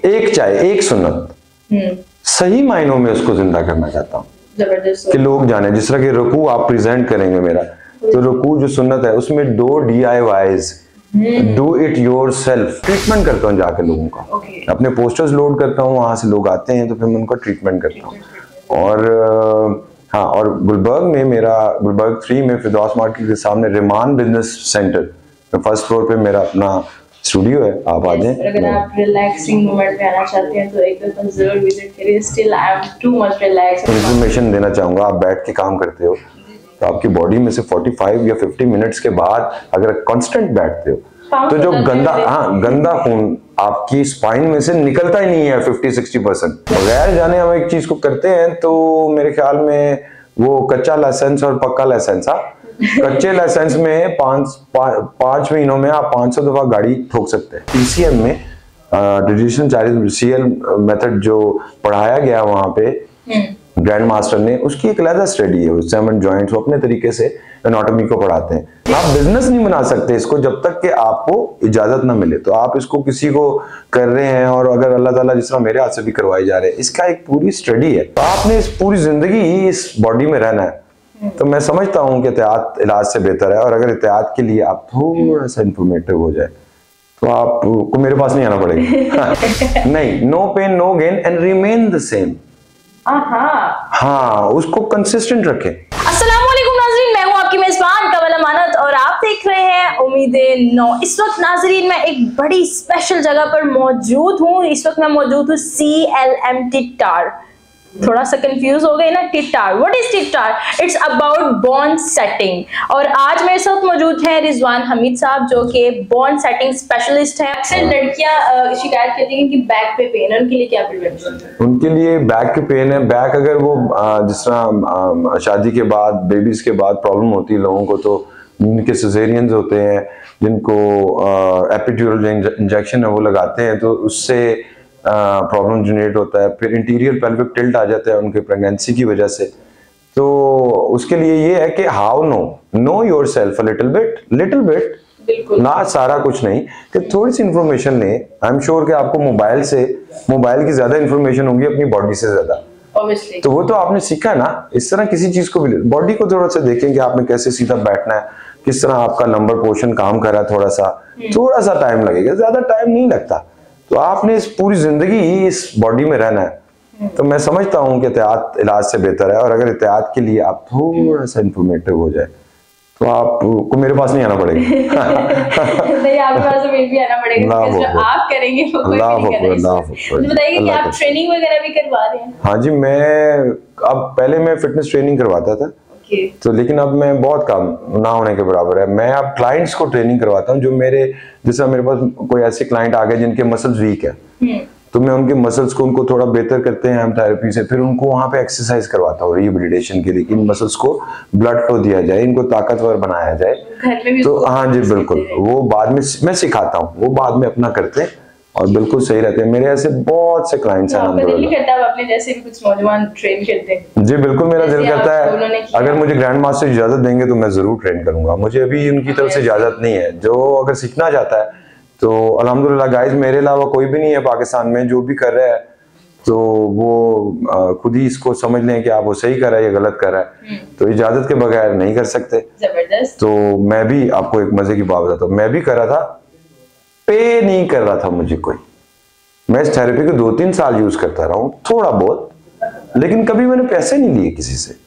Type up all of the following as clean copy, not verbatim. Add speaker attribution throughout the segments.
Speaker 1: एक चाय, एक सुन्नत सही मायनों में उसको जिंदा करना चाहता हूँ कि लोग जाने। जिस तरह के रुकू आप प्रेजेंट करेंगे मेरा, तो रुकू जो सुन्नत है उसमें 2 DIYs, do it your self treatment करता हूँ जाके लोगों का। अपने पोस्टर्स लोड करता हूँ, वहां से लोग आते हैं तो फिर मैं उनका ट्रीटमेंट करता हूँ। और हाँ, और गुलबर्ग में मेरा गुलबर्ग 3 में फिरदौस मार्केट के सामने Riemann business centre, first floor पे मेरा अपना स्टूडियो है। आप आ जाएं।
Speaker 2: अगर आप रिलैक्सिंग मोमेंट में आना चाहते हैं तो एक दफा जरूर विजिट करिए। Still I am too much relax.
Speaker 1: Information देना चाहूंगा, आप बैठ के काम करते हो तो आपकी बॉडी में से 45 या 50 मिनट्स के बाद अगर कांस्टेंट बैठते हो तो जो गंदा खून आपकी स्पाइन में से निकलता ही नहीं है 50-60%। बगैर जाने हम एक चीज को करते हैं तो मेरे ख्याल में वो कच्चा लाइसेंस और पक्का लाइसेंस। कच्चे लाइसेंस में 5 महीनों में आप 500 दफा गाड़ी ठोक सकते हैं। TCM में डिड्यूशन चार्जेस CL मेथड जो पढ़ाया गया वहां पे ग्रैंड मास्टर ने, उसकी एक अलग स्टडी है। उससे हम जॉइंट्स अपने तरीके से एनाटॉमी को पढ़ाते हैं। आप बिजनेस नहीं बना सकते इसको जब तक कि आपको इजाजत ना मिले। तो आप इसको किसी को कर रहे हैं और अगर अल्लाह ताला जिस तरह मेरे हाथ से भी करवाई जा रहे हैं, इसका एक पूरी स्टडी है। तो आपने इस पूरी जिंदगी इस बॉडी में रहना है। तो मैं समझता हूँ कि एहतियात इलाज से बेहतर है। और अगर एहतियात के लिए आप थोड़ा सा इंफॉर्मेटिव हो जाए तो आपको मेरे पास नहीं आना पड़ेगा। नहीं, no pain no gain and remain the same. हाँ, उसको कंसिस्टेंट रखें।
Speaker 2: अस्सलाम वालेकुम नाज़रीन, मैं हूँ आपकी मेजबान कमल अमानत और आप देख रहे हैं उम्मीदें 9। इस वक्त नाज़रीन मैं एक बड़ी स्पेशल जगह पर मौजूद हूँ। इस वक्त मैं मौजूद हूँ CLM टिटार। थोड़ा सा कंफ्यूज हो गए ना, टिटार, व्हाट इज टिटार? It's about bond setting. और आज मेरे साथ मौजूद हैं रिजवान हमीद साहब जो कि बॉन्ड सेटिंग स्पेशलिस्ट हैं। अक्सर लड़कियां शिकायत करती हैं कि बैक पे पेन है, उनके लिए क्या प्रिवेंशन है?
Speaker 1: उनके लिए बैक के पेन है। बैक अगर वो जिस तरह शादी के बाद, बेबीज के बाद प्रॉब्लम होती है लोगों को, तो जिनके सिजेरियंस होते हैं, जिनको एपिड्यूरल इंजेक्शन है वो लगाते हैं, तो उससे प्रॉब्लम जनरेट होता है। फिर इंटीरियर पेल्विक टिल्ट आ जाता है उनके प्रेगनेंसी की वजह से। तो उसके लिए ये है कि how no yourself a little bit, ना सारा कुछ नहीं, कि थोड़ी सी इंफॉर्मेशन लें। आई एम श्योर कि आपको मोबाइल की ज्यादा इंफॉर्मेशन होगी अपनी बॉडी से ज्यादा। तो वो तो आपने सीखा है ना। इस तरह किसी चीज को भी बॉडी को थोड़ा सा देखें कि आपने कैसे सीधा बैठना है, किस तरह आपका लंबर पोर्शन काम कर रहा है। थोड़ा सा टाइम लगेगा, ज्यादा टाइम नहीं लगता। तो आपने इस पूरी जिंदगी इस बॉडी में रहना है। तो मैं समझता हूँ कि एहतियात इलाज से बेहतर है। और अगर एहतियात के लिए आप थोड़ा सा इंफॉर्मेटिव हो जाए तो आपको मेरे पास नहीं आना पड़ेगा।
Speaker 2: नहीं, आपके पास तो मेरे भी आना पड़ेगा, जो आप करेंगे वो कोई नहीं करेगा। मुझे बताइए कि आप ट्रेनिंग वगैरह भी करवा रहे हैं?
Speaker 1: हाँ जी, पहले मैं फिटनेस ट्रेनिंग करवाता था। तो लेकिन अब मैं बहुत कम, ना होने के बराबर है। मैं अब क्लाइंट्स को ट्रेनिंग करवाता हूँ जो जैसे मेरे पास कोई ऐसे क्लाइंट आ गए जिनके मसल्स वीक है, तो मैं उनके मसल्स को उनको थोड़ा बेहतर करते हैं हम थेरेपी से। फिर उनको वहां पे एक्सरसाइज करवाता हूँ रिहेबिलिटेशन के लिए, इन मसल्स को ब्लड फ्लो दिया जाए, इनको ताकतवर बनाया जाए।
Speaker 2: घर में भी
Speaker 1: तो हाँ जी बिल्कुल, वो बाद में मैं सिखाता हूँ, वो बाद में अपना करते हैं और बिल्कुल सही रहते हैं। मेरे ऐसे बहुत से क्लाइंट्स हैं।
Speaker 2: अपने जैसे भी कुछ नौजवान ट्रेन करते हैं?
Speaker 1: जी बिल्कुल, मेरा दिल करता है अगर मुझे ग्रैंड मास्टर इजाजत देंगे तो मैं जरूर ट्रेन करूंगा। मुझे अभी उनकी तरफ से इजाजत नहीं है। जो अगर सीखना चाहता है तो अल्हम्दुलिल्लाह गाइस, मेरे अलावा कोई भी नहीं है पाकिस्तान में जो भी कर रहा है, तो वो खुद ही इसको समझ लें कि आप वो सही कर रहा है या गलत कर रहा है। तो इजाजत के बगैर नहीं कर सकते।
Speaker 2: जबरदस्त।
Speaker 1: तो मैं भी आपको एक मजे की बात बताता हूँ, मैं भी कर रहा था, पे नहीं कर रहा था मुझे कोई। मैं इस थेरेपी को 2-3 साल यूज करता रहा हूँ थोड़ा बहुत, लेकिन कभी मैंने पैसे नहीं लिए किसी से।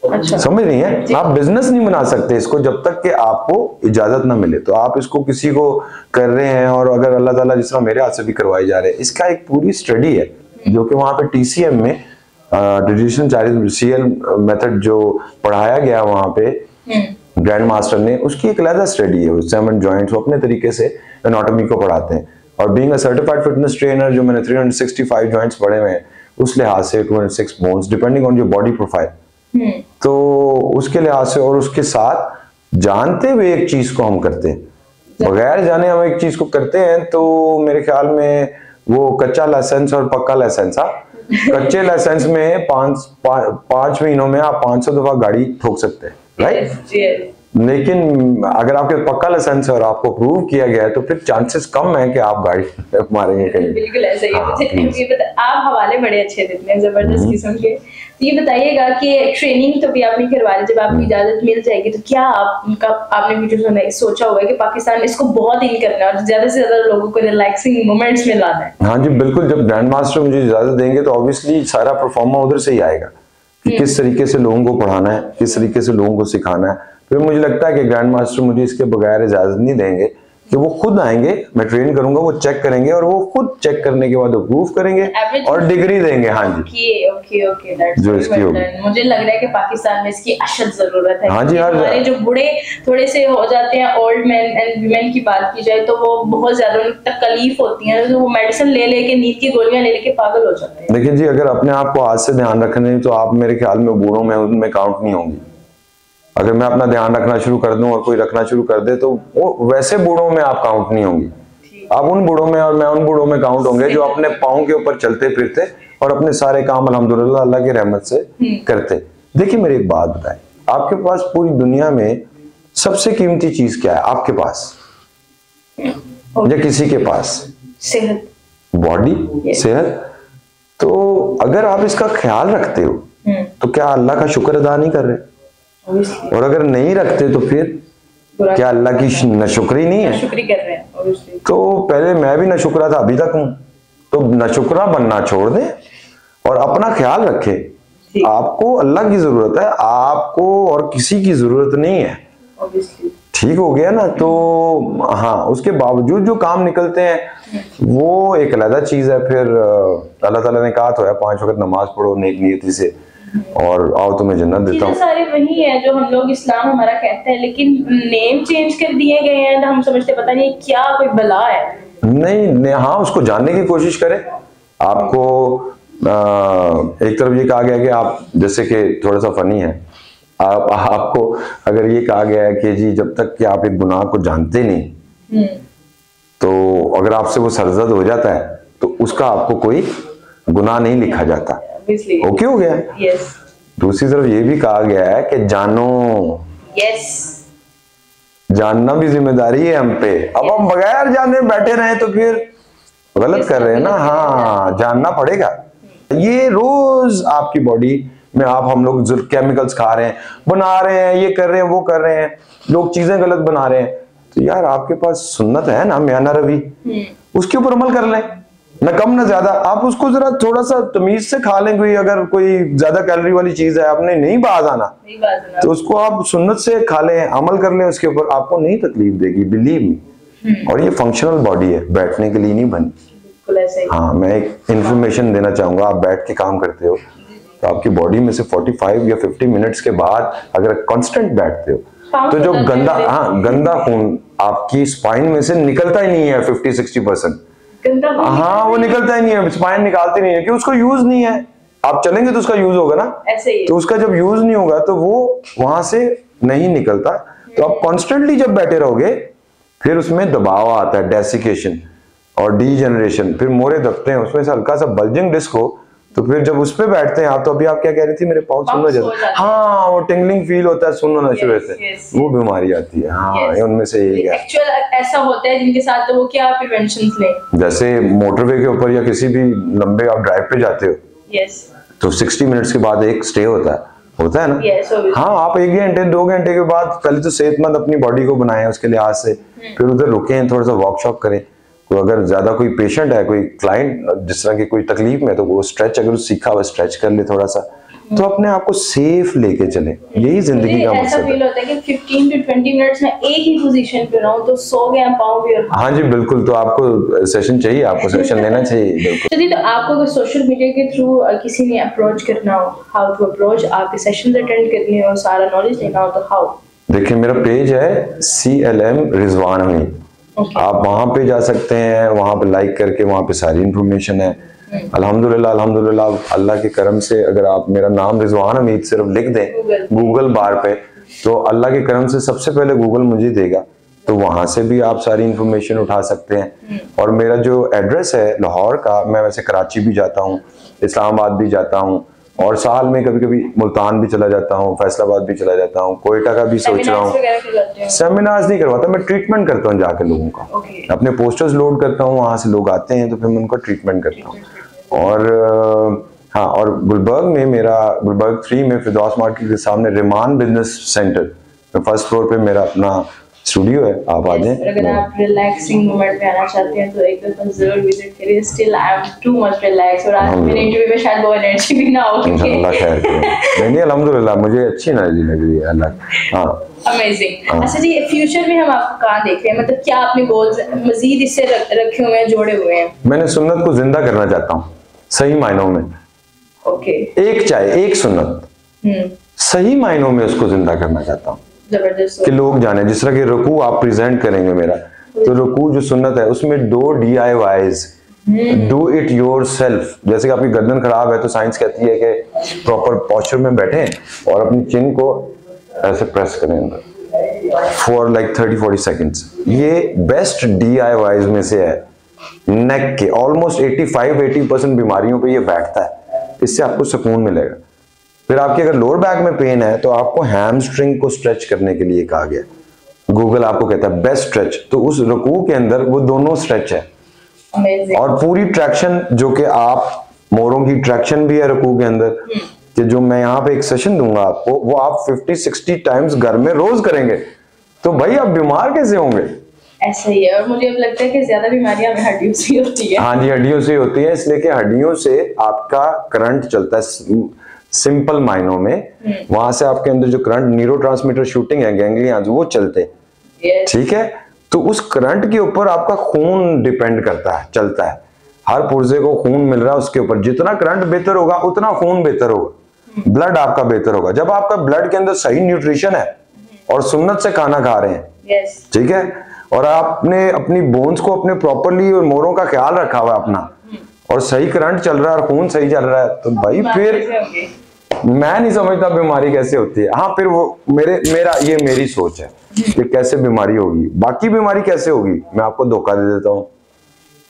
Speaker 2: अच्छा।
Speaker 1: समझ रही हैं? आप बिजनेस नहीं बना सकते इसको जब तक कि आपको इजाजत ना मिले। तो आप इसको किसी को कर रहे हैं और अगर अल्लाह ताला जिस तरह मेरे हाथ से भी करवाई जा रहे हैं, इसका एक पूरी स्टडी है जो कि वहां पे TCM में डिड्यूशन चार्जेस CL मेथड जो पढ़ाया गया वहां पे ग्रैंड मास्टर ने, उसकी एक अलग स्टडी है। उससे हम जॉइंट्स अपने तरीके से एनाटॉमी को पढ़ाते हैं। और being a certified fitness trainer, जो मैंने 365 जॉइंट्स पढ़े हुए हैं, उस लिहाज से 206 bones depending on your body profile. तो उसके लिहाज से और उसके साथ जानते हुए एक चीज को हम करते हैं, बगैर जाने हम एक चीज को करते हैं, तो मेरे ख्याल में वो कच्चा लाइसेंस और पक्का लाइसेंस। कच्चे लाइसेंस में 5 महीनों में आप 500 दफा गाड़ी ठोक सकते हैं, राइट? लेकिन अगर आपके पक्का लाइसेंस है और आपको प्रूव किया गया है तो फिर चांसेस कम है कि आप गाड़ी मारेंगे कहीं।
Speaker 2: बिल्कुल ऐसा ही है। मुझे ये आप हवाले बड़े अच्छे देते हैं जबरदस्त किस्म के। तो ये बताइएगा कि ट्रेनिंग तो भी आपने करवा ली, जब आपको इजाजत मिल जाएगी तो क्या आपने वीडियोस में सोचा हुआ है कि पाकिस्तान में इसको बहुत इन करना है और ज्यादा से ज्यादा लोगों को रिलैक्सिंग मोमेंट्स में लाना है?
Speaker 1: हाँ जी बिल्कुल, जब ग्रैंड मास्टर मुझे इजाजत देंगे तो ऑब्वियसली सारा परफॉर्मा उधर से ही आएगा कि किस तरीके से लोगों को पढ़ाना है, किस तरीके से लोगों को सिखाना है। फिर मुझे लगता है कि ग्रैंड मास्टर मुझे इसके बगैर इजाजत नहीं देंगे कि वो खुद आएंगे, मैं ट्रेन करूंगा, वो चेक करेंगे और वो खुद चेक करने के बाद अप्रूव करेंगे और डिग्री देंगे। हाँ जी
Speaker 2: ओके दैट्स
Speaker 1: जो इसकी होगी।
Speaker 2: मुझे लग रहा है कि पाकिस्तान में इसकी अशद जरूरत है।
Speaker 1: हाँ जी,
Speaker 2: हमारे जो बूढ़े थोड़े से हो जाते हैं, ओल्ड मैन एंड वीमेन की बात की जाए तो वो बहुत ज्यादा उनको तकलीफ होती है, तो वो मेडिसिन ले लेके, नींद की गोलियां ले लेके पागल हो जाते हैं।
Speaker 1: देखिए जी, अगर अपने आप को आज से ध्यान रखना है तो आप मेरे ख्याल में बूढ़ों में उनमें काउंट नहीं होंगी। अगर मैं अपना ध्यान रखना शुरू कर दूं और कोई रखना शुरू कर दे तो वो वैसे बूढ़ों में आप काउंट नहीं होंगी। आप उन बूढ़ों में और मैं उन बूढ़ों में काउंट होंगे जो अपने पाँव के ऊपर चलते फिरते और अपने सारे काम अल्हम्दुलिल्लाह अल्लाह की रहमत से करते। देखिए मेरी एक बात बताएं, आपके पास पूरी दुनिया में सबसे कीमती चीज क्या है आपके पास या किसी के पास?
Speaker 2: सेहत,
Speaker 1: बॉडी, सेहत। तो अगर आप इसका ख्याल रखते हो तो क्या अल्लाह का शुक्र अदा नहीं कर रहे? और अगर नहीं रखते तो फिर क्या अल्लाह की नाशुक्री नहीं है?
Speaker 2: शुक्री कर रहे हैं।
Speaker 1: तो पहले मैं भी नाशुक्रा था, अभी तक हूं। तो नाशुक्रा बनना छोड़ दें और अपना ख्याल रखें। आपको अल्लाह की जरूरत है, आपको और किसी की जरूरत नहीं है। ठीक हो गया ना? तो हाँ, उसके बावजूद जो काम निकलते हैं वो एक अलग चीज है। फिर अल्लाह ताला ने कहा तो है 5 वक्त नमाज पढ़ो नेक नियति से और आओ तुम्हें जन्नत देता हूँ।
Speaker 2: सारे वही है जो हम लोग इस्लाम हमारा कहते हैं, लेकिन नेम चेंज कर दिए गए हैं तो हम समझते पता नहीं क्या कोई बला है। नहीं,
Speaker 1: हाँ, उसको जानने की कोशिश करें। आपको एक तरफ ये कहा गया कि आप, जैसे कि थोड़ा सा फनी है, आपको अगर ये कहा गया है कि जी जब तक कि आप एक गुनाह को जानते नहीं तो अगर आपसे वो सरजद हो जाता है तो उसका आपको कोई गुनाह नहीं लिखा जाता। ओके हो गया?
Speaker 2: yes.
Speaker 1: दूसरी तरफ ये भी कहा गया है कि जानो,
Speaker 2: yes.
Speaker 1: जानना भी जिम्मेदारी है हम पे। अब हम बगैर जाने बैठे रहे तो फिर गलत कर रहे हैं ना। हाँ, जानना पड़ेगा। ये रोज आपकी बॉडी में हम लोग केमिकल्स खा रहे हैं, बना रहे हैं, ये कर रहे हैं, वो कर रहे हैं, लोग चीजें गलत बना रहे हैं। तो यार आपके पास सुन्नत है ना, म्याना रवि, उसके ऊपर अमल कर लें, न कम न ज्यादा। आप उसको जरा थोड़ा सा तमीज से खा लें। कोई अगर कोई ज्यादा कैलोरी वाली चीज है, आपने नहीं बाज आना तो उसको आप सुन्नत से खा लें, अमल कर लें उसके ऊपर, आपको नहीं तकलीफ देगी, बिलीव मी। और ये फंक्शनल बॉडी है, बैठने के लिए नहीं बनी। हाँ, मैं एक इंफॉर्मेशन देना चाहूंगा। आप बैठ के काम करते हो तो आपकी बॉडी में से 45 या 50 मिनट्स के बाद अगर कांस्टेंट बैठते हो तो जो गंदा खून आपकी स्पाइन में से निकलता ही नहीं है 50-60%। हाँ, वो निकलता ही नहीं है, स्पाइन निकालती नहीं है कि उसको यूज नहीं है। आप चलेंगे तो उसका यूज होगा ना,
Speaker 2: ऐसे ही। तो
Speaker 1: उसका जब यूज नहीं होगा तो वो वहां से नहीं निकलता। तो आप कॉन्स्टेंटली जब बैठे रहोगे फिर उसमें दबाव आता है, डेसिकेशन और डीजेनरेशन, फिर मोरे दबते हैं, उसमें से हल्का सा बल्जिंग डिस्क हो तो फिर जब उस पे बैठते हैं आप, तो अभी आप क्या कह रही थी, मेरे पाँव सुनना जाता है। हाँ, वो टिंगलिंग फील होता है, सुनना शुरू होता है, वो बीमारी आती है। हाँ, ये उनमें से एक है।
Speaker 2: एक्चुअल ऐसा होता है जिनके साथ, तो वो क्या प्रिवेंशंस लें?
Speaker 1: जैसे मोटरवे के ऊपर या किसी भी लंबे आप ड्राइव पे जाते हो, तो 60 मिनट्स के बाद एक स्टे होता है ना? हाँ, आप 1 घंटे 2 घंटे के बाद पहले तो सेहतमंद अपनी बॉडी को बनाएं उसके लिहाज से, फिर उधर रुकें, थोड़ा सा वॉक करें। तो अगर ज्यादा कोई पेशेंट है, कोई क्लाइंट जिस तरह की कोई तकलीफ में, तो वो स्ट्रेच अगर सीखा हुआ स्ट्रेच कर ले थोड़ा सा, तो अपने आप को सेफ लेके चले। यही जिंदगी का मकसद है। ऐसा फील होता है कि 15 to 20 मिनट्स में एक ही पोजीशन पे रहूं तो सो गया पाँव भी। और हाँ जी बिल्कुल, तो आपको सेशन चाहिए, आपको सेशन लेना चाहिए। बिल्कुल।
Speaker 2: चलिए, तो आपको अगर सोशल मीडिया के थ्रू किसी ने अप्रोच करना हो, हाउ टू अप्रोच, आपके सेशंस अटेंड करने हो, सारा नॉलेज लेना हो, तो हाउ?
Speaker 1: देखिए, मेरा पेज है CLM रिजवान हमीद। आप वहां पे जा सकते हैं, वहां पे लाइक करके वहां पे सारी इंफॉर्मेशन है। अल्हम्दुलिल्लाह अल्लाह के करम से अगर आप मेरा नाम रिजवान हमीद सिर्फ लिख दें गूगल बार पे, तो अल्लाह के करम से सबसे पहले गूगल मुझे देगा, तो वहां से भी आप सारी इंफॉर्मेशन उठा सकते हैं। और मेरा जो एड्रेस है लाहौर का, मैं वैसे कराची भी जाता हूँ, इस्लामाबाद भी जाता हूँ, और साल में कभी कभी मुल्तान भी चला जाता हूँ, फैसलाबाद भी चला जाता हूँ, कोयटा का भी सोच रहा हूँ। सेमिनार्स नहीं करवाता, मैं ट्रीटमेंट करता हूँ जाके लोगों का। अपने पोस्टर्स लोड करता हूँ, वहां से लोग आते हैं तो फिर मैं उनका ट्रीटमेंट करता हूँ। और हाँ, और गुलबर्ग में मेरा, गुलबर्ग 3 में फिरदौस मार्केट के सामने Riemann business centre, first floor पे मेरा अपना स्टूडियो है। आप आ जाएं।
Speaker 2: अगर आप रिलैक्सिंग मोमेंट में आना चाहते हैं तो एक दफा जरूर विजिट करिए। Still I am too much relax, और आज मेरे इंटरव्यू में शायद वो एनर्जी भी ना हो।
Speaker 1: अल्लाह खैर करे। नहीं अल्हम्दुलिल्लाह, मुझे अच्छी एनर्जी लग रही है अल्लाह। हाँ,
Speaker 2: अमेजिंग। अच्छा जी, फ्यूचर में हम आपको कहाँ देख रहे हैं? मतलब क्या आपने गोल्स मजीद इससे रखे हुए हैं, जोड़े हुए हैं?
Speaker 1: मैंने सुन्नत को जिंदा करना चाहता हूँ सही मायनों में।
Speaker 2: ओके।
Speaker 1: एक चाहे एक सुन्नत सही मायनों में उसको जिंदा करना चाहता हूँ कि लोग जाने। जिस तरह के रुकू आप प्रेजेंट करेंगे मेरा, तो रुकू जो सुन्नत है उसमें 2 DIYs, do it your self. जैसे कि आपकी गर्दन खराब है तो साइंस कहती है कि प्रॉपर पोस्चर में बैठे और अपनी चिन को ऐसे प्रेस करें अंदर फॉर लाइक 30-40 सेकेंड्स। ये बेस्ट DIYs में से है। नेक के ऑलमोस्ट 85-80% बीमारियों पे ये बैठता है, इससे आपको सुकून मिलेगा। फिर आपके अगर लोअर बैक में पेन है तो आपको हैमस्ट्रिंग को स्ट्रेच करने के लिए कहा गया। गूगल आपको कहता है बेस्ट स्ट्रेच, तो उस रुकू के अंदर वो दोनों स्ट्रेच है। और पूरी ट्रैक्शन जो कि आप मोरों की ट्रैक्शन भी है रुकू के अंदर, कि जो मैं यहाँ पे एक सेशन दूंगा आपको, वो आप 50-60 टाइम्स घर में रोज करेंगे। तो भाई आप बीमार कैसे होंगे?
Speaker 2: ऐसा ही है। और मुझे अब लगता है कि ज्यादा बीमारियां हमें हड्डियों से होती है।
Speaker 1: हाँ जी, हड्डियों से होती है, इसलिए कि हड्डियों से आपका करंट चलता है सिंपल मायनों में। वहां से आपके अंदर जो करंट, न्यूरोट्रांसमीटर शूटिंग है, गैंग्लियंस, वो चलते, ठीक है। तो उस करंट के ऊपर आपका खून डिपेंड करता है, चलता है। हर पुर्जे को खून मिल रहा है, उसके ऊपर जितना करंट बेहतर होगा उतना खून बेहतर होगा, ब्लड आपका बेहतर होगा। जब आपका ब्लड के अंदर सही न्यूट्रिशन है और सुन्नत से खाना खा रहे हैं, ठीक है, और आपने अपनी बोन्स को अपने प्रॉपरली और मोरों का ख्याल रखा हुआ अपना, और सही करंट चल रहा है और खून सही चल रहा है, तो भाई फिर मैं नहीं समझता बीमारी कैसे होती है। हाँ, फिर वो ये मेरी सोच है कि कैसे बीमारी होगी। बाकी बीमारी कैसे होगी? मैं आपको धोखा दे देता हूँ,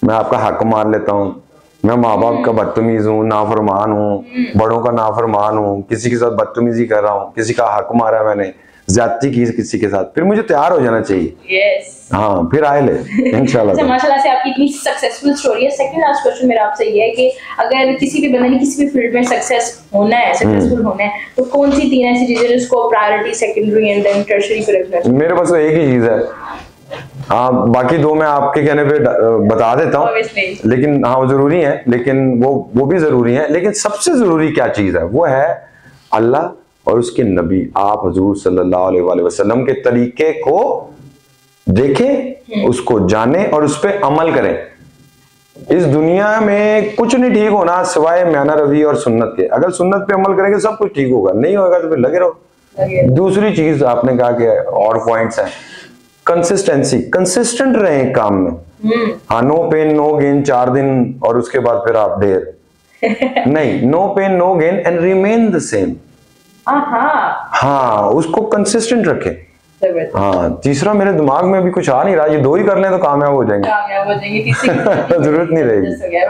Speaker 1: मैं आपका हक मार लेता हूँ, मैं माँ बाप का बदतमीज हूँ, नाफरमान हूँ, बड़ों का नाफरमान हूँ, किसी के साथ बदतमीजी कर रहा हूँ, किसी का हक मारा मैंने, ज्यादती की किसी के साथ, फिर मुझे तैयार हो जाना चाहिए। हाँ, फिर आए ले इंशाल्लाह।
Speaker 2: अच्छा, माशाल्लाह से आपकी इतनी सक्सेसफुल स्टोरी है। सेकंड लास्ट क्वेश्चन मेरा आपसे ये है कि अगर किसी भी बंदे ने किसी भी फील्ड में सक्सेसफुल होना है तो कौन सी 3 ऐसी चीजें जिसको priority, secondary and then tertiary पे रखना चाहिए?
Speaker 1: मेरे पास तो एक ही चीज है। हाँ, बाकी 2 मैं आपके कहने पे बता देता हूँ, लेकिन हाँ वो जरूरी है, लेकिन वो भी जरूरी है। लेकिन सबसे जरूरी क्या चीज है? वो है अल्लाह और उसके नबी, आप हुजूर सल्लल्लाहु अलैहि वसल्लम के तरीके को देखें, उसको जाने और उस पर अमल करें। इस दुनिया में कुछ नहीं ठीक होना सिवाय म्याना रवि और सुन्नत के। अगर सुन्नत पे अमल करेंगे सब कुछ ठीक होगा, नहीं होगा तो फिर लगे रहो। दूसरी चीज आपने कहा कि और पॉइंट्स हैं, कंसिस्टेंसी, कंसिस्टेंट रहे काम में। हाँ, नो पेन नो गेन 4 दिन और उसके बाद फिर आप ढेर नहीं, no pain no gain and remain the same. हाँ, उसको कंसिस्टेंट रखें। हाँ, तीसरा मेरे दिमाग में अभी कुछ आ नहीं रहा, ये 2 ही कर लें तो कामयाब हो जाएंगे। जरूरत नहीं रहेगी।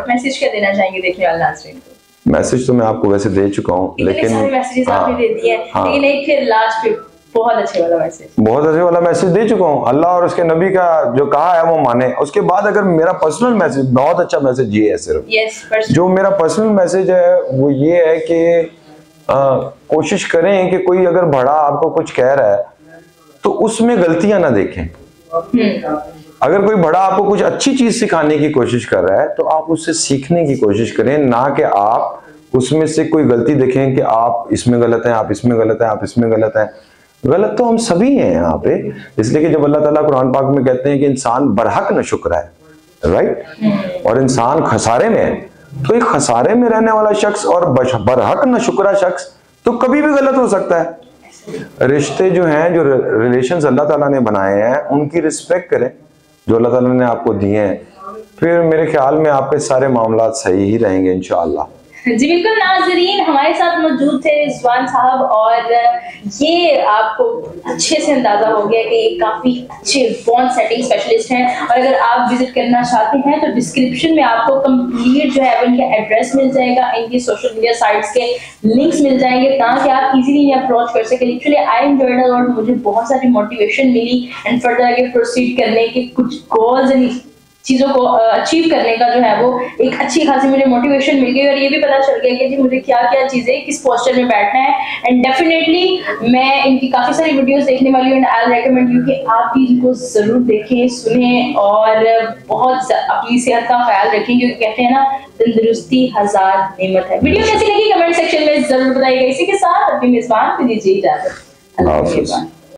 Speaker 2: मैसेज क्या देना चाहेंगे देखने वाले नाज़रीन को?
Speaker 1: मैसेज तो मैं आपको वैसे दे चुका हूँ, लेकिन
Speaker 2: मैसेजेस आपने दे दिए, लेकिन एक फिर लास्ट पे बहुत अच्छे वाला मैसेज दे चुका हूँ। अल्लाह और उसके नबी का जो कहा है वो माने। उसके बाद अगर मेरा पर्सनल मैसेज, बहुत अच्छा मैसेज ये है सिर्फ, जो मेरा पर्सनल मैसेज है वो ये है कि कोशिश करें कि कोई अगर बड़ा आपको कुछ कह रहा है तो उसमें गलतियां ना देखें। अगर कोई बड़ा आपको कुछ अच्छी चीज सिखाने की कोशिश कर रहा है तो आप उससे सीखने की कोशिश करें, ना कि आप उसमें से कोई गलती देखें कि आप इसमें गलत हैं, आप इसमें गलत हैं, आप इसमें गलत हैं। गलत तो हम सभी हैं यहाँ पे, इसलिए कि जब अल्लाह ताला कुरान पाक में कहते हैं कि इंसान बरहक न शुक्र है, राइट, और इंसान खसारे में है, तो एक खसारे में रहने वाला शख्स और बरहक न शुक्रा शख्स तो कभी भी गलत हो सकता है। रिश्ते जो हैं, जो रिलेशंस अल्लाह ताला ने बनाए हैं, उनकी रिस्पेक्ट करें जो अल्लाह ताला ने आपको दिए हैं, फिर मेरे ख्याल में आपके सारे मामला सही ही रहेंगे इंशाअल्लाह। जी बिल्कुल नाज़रीन, हमारे साथ मौजूद थे रिजवान साहब, और ये आपको अच्छे से अंदाजा हो गया कि ये काफी अच्छे बॉन्ड सेटिंग स्पेशलिस्ट हैं। और अगर आप विजिट करना चाहते हैं तो डिस्क्रिप्शन में आपको कंप्लीट जो है वो इनका एड्रेस मिल जाएगा, इनकी सोशल मीडिया साइट्स के लिंक्स मिल जाएंगे ताकि आप इजीली इन्हें अप्रोच कर सके। Literally I enjoyed a lot, मुझे बहुत सारी मोटिवेशन मिली एंड फर्दर आगे प्रोसीड करने के कुछ गोल्स एंड चीजों को अचीव करने का जो है वो एक अच्छी खासी मुझे मोटिवेशन मिल गई। और ये भी पता चल गया कि जी मुझे क्या क्या चीजें किस पोस्चर में बैठना है। एंड डेफिनेटली मैं इनकी काफी सारी वीडियोस देखने वाली हूँ एंड आई रेकमेंड यू कि आप भी इनको जरूर देखें, सुने और बहुत अपनी सेहत का ख्याल रखें, क्योंकि कहते हैं ना तंदुरुस्ती हजार नेमत है। वीडियो कैसी लगी कमेंट सेक्शन में जरूर बताइएगा। इसी के साथ अपनी मेजबान को दीजिए इजाजत।